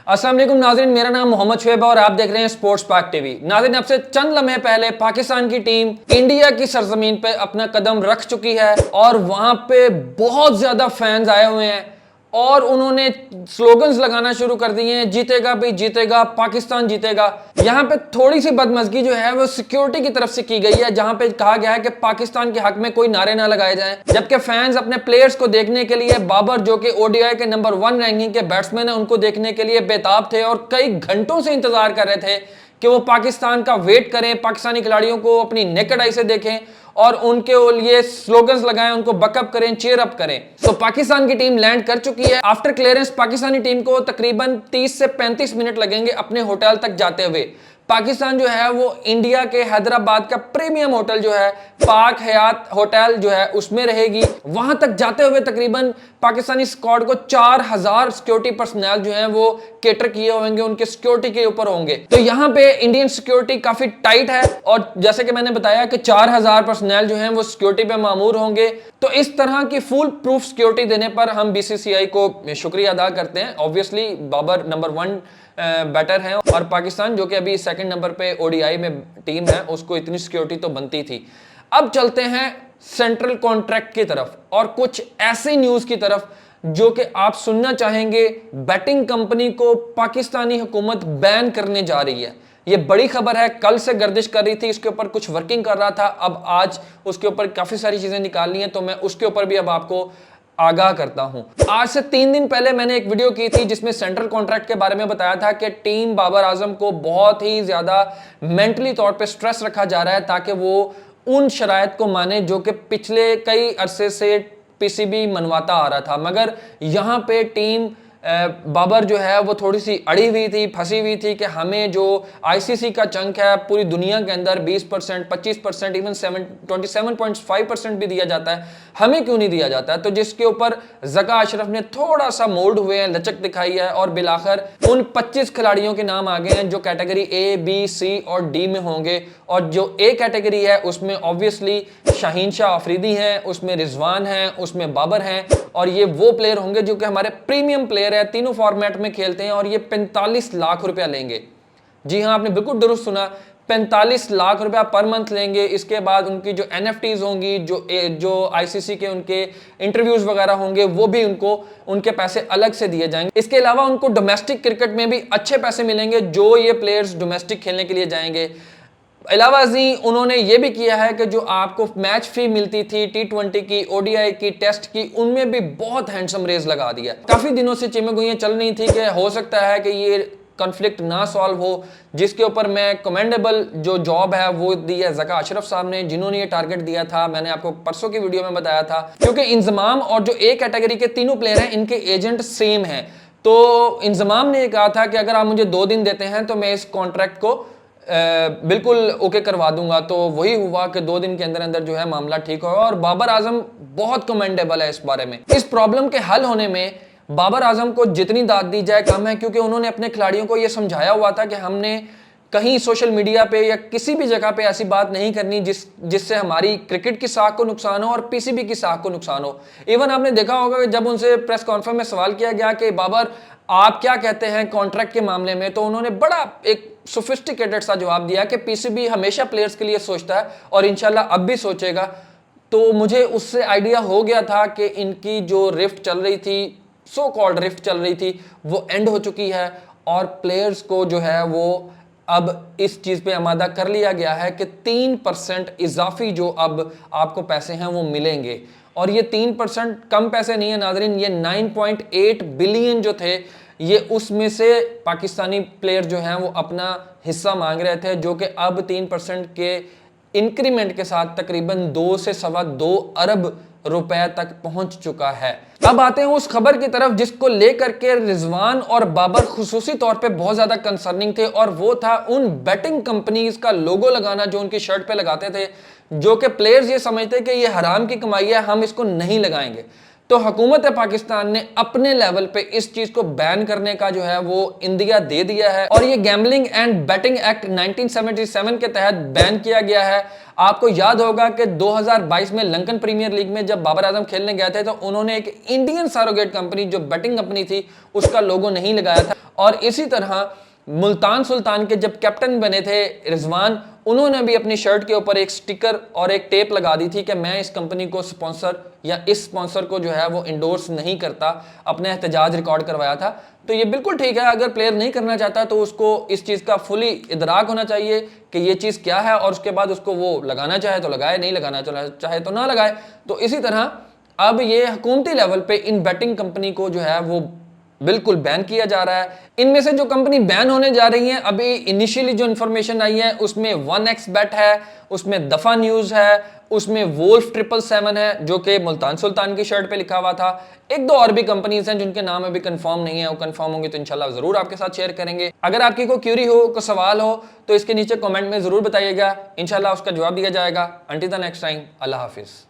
अस्सलाम वालेकुम नाज़रीन, मेरा नाम मोहम्मद शुएब है और आप देख रहे हैं स्पोर्ट्स पाक टीवी। नाज़रीन, अब से चंद लम्हे पहले पाकिस्तान की टीम इंडिया की सरजमीन पे अपना कदम रख चुकी है और वहां पे बहुत ज्यादा फैंस आए हुए हैं और उन्होंने स्लोगन्स लगाना शुरू कर दिए हैं, जीतेगा भी जीतेगा, पाकिस्तान जीतेगा। यहाँ पे थोड़ी सी बदमज़गी जो है वो सिक्योरिटी की तरफ से की गई है, जहां पे कहा गया है कि पाकिस्तान के हक में कोई नारे ना लगाए जाएं, जबकि फैंस अपने प्लेयर्स को देखने के लिए बाबर जो कि ओडीआई के नंबर 1 रैंकिंग के बैट्समैन है उनको देखने के लिए बेताब थे और कई घंटों से इंतजार कर रहे थे कि वो पाकिस्तान का वेट करें, पाकिस्तानी खिलाड़ियों को अपनी नेकेड आई से देखें और उनके लिए स्लोगन्स लगाएं, उनको बकअप करें, चीयर अप करें। तो पाकिस्तान की टीम लैंड कर चुकी है। आफ्टर क्लियरेंस पाकिस्तानी टीम को तकरीबन 30 से 35 मिनट लगेंगे अपने होटल तक जाते हुए। पाकिस्तान जो है वो इंडिया के हैदराबाद का प्रीमियम होटल जो है पाक हयात होटल जो है उसमें रहेगी। वहां तक जाते हुए तकरीबन पाकिस्तानी स्क्वाड को 4000 सिक्योरिटी पर्सनल जो है वो केटर किए होंगे, उनके सिक्योरिटी के ऊपर होंगे। तो यहाँ पे इंडियन सिक्योरिटी काफी टाइट है और जैसे कि मैंने बताया कि 4000 पर्सनल जो है वो सिक्योरिटी पे मामूर होंगे। तो इस तरह की फुल प्रूफ सिक्योरिटी देने पर हम बीसीसीआई को शुक्रिया अदा करते हैं। ऑब्वियसली बाबर नंबर 1 बैटर हैं और पाकिस्तान जो कि अभी सेकंड नंबर पे ओडीआई में टीम है उसको इतनी सिक्योरिटी तो बनती थी। अब चलते हैं सेंट्रल कॉन्ट्रैक्ट की तरफ और कुछ ऐसी न्यूज की तरफ जो कि आप सुनना चाहेंगे। बैटिंग कंपनी को पाकिस्तानी हुकूमत बैन करने जा रही है। ये बड़ी खबर है, कल से गर्दिश कर रही थी, इसके ऊपर कुछ वर्किंग कर रहा था, अब आज उसके ऊपर काफी सारी चीजें निकालनी है तो मैं उसके ऊपर भी अब आपको आगाह करता हूं। आज से 3 दिन पहले मैंने एक वीडियो की थी जिसमें सेंट्रल कॉन्ट्रैक्ट के बारे में बताया था कि टीम बाबर आजम को बहुत ही ज्यादा मेंटली तौर पे स्ट्रेस रखा जा रहा है ताकि वो उन शराइत को माने जो कि पिछले कई अरसे से पीसीबी मनवाता आ रहा था। मगर यहां पे टीम बाबर जो है वो थोड़ी सी अड़ी हुई थी, फंसी हुई थी कि हमें जो आईसीसी का चंक है पूरी दुनिया के अंदर 20%, 25%, इवन 27.5% भी दिया जाता है, हमें क्यों नहीं दिया जाता है। तो जिसके ऊपर ज़का अशरफ ने थोड़ा सा मोल्ड हुए हैं, लचक दिखाई है और बिलाखिर उन 25 खिलाड़ियों के नाम आ गए हैं जो कैटेगरी ए, बी, सी और डी में होंगे। और जो ए कैटेगरी है उसमें ऑब्वियसली शाहीन शाह अफरीदी हैं, उसमें रिजवान हैं, उसमें बाबर हैं और ये वो प्लेयर होंगे जो कि हमारे प्रीमियम प्लेयर है, तीनों फॉर्मेट में खेलते हैं और ये 45 लाख रुपया लेंगे। जी हाँ, आपने बिल्कुल दुरुस्त सुना, 45 लाख रुपया पर मंथ लेंगे। इसके बाद उनकी जो एनएफटीज होंगी, जो आईसीसी के उनके इंटरव्यूज वगैरह होंगे वो भी उनको उनके पैसे अलग से दिए जाएंगे। इसके अलावा उनको डोमेस्टिक क्रिकेट में भी अच्छे पैसे मिलेंगे जो ये प्लेयर्स डोमेस्टिक खेलने के लिए जाएंगे। अलावा उन्होंने ये भी किया है कि जो आपको मैच फी मिलती थी T20 की, ओडीआई की, टेस्ट की, उनमें भी बहुत हैंडसम रेज लगा दिया। काफी दिनों से चिमगुइयां चल रही थी कि हो सकता है कि ये कॉन्फ्लिक्ट ना सॉल्व हो, जिसके ऊपर मैं कमेंडेबल जो जॉब है वो दी है ज़का अशरफ साहब ने, जिन्होंने ये टारगेट दिया था। मैंने आपको परसों की वीडियो में बताया था क्योंकि इंजमाम और जो ए कैटेगरी के तीनों प्लेयर हैं इनके एजेंट सेम हैं। तो इंजमाम ने कहा था कि अगर आप मुझे 2 दिन देते हैं तो मैं इस कॉन्ट्रैक्ट को बिल्कुल ओके करवा दूंगा। तो वही हुआ कि 2 दिन के अंदर अंदर जो है मामला ठीक हुआ और बाबर आजम बहुत कमेंडेबल है इस बारे में। इस प्रॉब्लम के हल होने में बाबर आजम को जितनी दाद दी जाए कम है, क्योंकि उन्होंने अपने खिलाड़ियों को यह समझाया हुआ था कि हमने कहीं सोशल मीडिया पे या किसी भी जगह पे ऐसी बात नहीं करनी जिससे हमारी क्रिकेट की साख को नुकसान हो और पीसीबी की साख को नुकसान हो। इवन आपने देखा होगा कि जब उनसे प्रेस कॉन्फ्रेंस में सवाल किया गया कि बाबर आप क्या कहते हैं कॉन्ट्रैक्ट के मामले में, तो उन्होंने बड़ा एक सोफिस्टिकेटेड सा जवाब दिया कि पीसीबी हमेशा प्लेयर्स के लिए सोचता है और इंशाल्लाह अब भी सोचेगा। तो मुझे उससे आइडिया हो गया था कि इनकी जो रिफ्ट चल रही थी, सो कॉल्ड रिफ्ट चल रही थी, वो एंड हो चुकी है और प्लेयर्स को जो है वो अब इस चीज पे आमादा कर लिया गया है कि 3% इजाफी जो अब आपको पैसे हैं वो मिलेंगे। और ये 3% कम पैसे नहीं है नाजरीन, ये 9.8 बिलियन जो थे ये उसमें से पाकिस्तानी प्लेयर जो हैं वो अपना हिस्सा मांग रहे थे, जो कि अब 3% के इंक्रीमेंट के साथ तकरीबन 2 से सवा 2 अरब रुपए तक पहुंच चुका है। अब आते हैं उस खबर की तरफ जिसको लेकर के रिजवान और बाबर खुसूसी तौर पे बहुत ज्यादा कंसर्निंग थे और वो था उन बैटिंग कंपनीज का लोगो लगाना जो उनकी शर्ट पे लगाते थे, जो कि प्लेयर्स ये समझते कि ये हराम की कमाई है, हम इसको नहीं लगाएंगे। तो हुकूमत पाकिस्तान ने अपने लेवल पे इस चीज को बैन करने का जो है वो इंदिया दे दिया है और ये गैम्बलिंग एंड बेटिंग एक्ट 1977 के तहत बैन किया गया है। आपको याद होगा कि 2022 में लंदन प्रीमियर लीग में जब बाबर आजम खेलने गए थे तो उन्होंने एक इंडियन सरोगेट कंपनी जो बेटिंग कंपनी थी उसका लोगो नहीं लगाया था। और इसी तरह मुल्तान सुल्तान के जब कैप्टन बने थे रिजवान, उन्होंने भी अपनी शर्ट के ऊपर एक स्टिकर और एक टेप लगा दी थी कि मैं इस कंपनी को स्पॉन्सर या इस स्पॉन्सर को जो है वो इंडोर्स नहीं करता, अपने एहतजाज रिकॉर्ड करवाया था। तो ये बिल्कुल ठीक है, अगर प्लेयर नहीं करना चाहता तो उसको इस चीज़ का फुली इदराक होना चाहिए कि ये चीज़ क्या है और उसके बाद उसको वो लगाना चाहे तो लगाए, नहीं लगाना चाहे तो ना लगाए। तो इसी तरह अब ये हुकूमती लेवल पे इन बैटिंग कंपनी को जो है वो बिल्कुल बैन किया जा रहा है। इनमें से जो कंपनी बैन होने जा रही है, अभी इनिशियली जो इंफॉर्मेशन आई है उसमें 1xBet है, उसमें दफा न्यूज है, उसमें वोल्फ 777 है जो कि मुल्तान सुल्तान की शर्ट पे लिखा हुआ था। एक दो और भी कंपनीज हैं जिनके नाम अभी कंफर्म नहीं है, वो कंफर्म होंगे तो इंशाल्लाह जरूर आपके साथ शेयर करेंगे। अगर आपकी कोई क्यूरी हो, कोई सवाल हो तो इसके नीचे कमेंट में जरूर बताइएगा, इंशाल्लाह उसका जवाब दिया जाएगा। Until the next time, Allah Hafiz.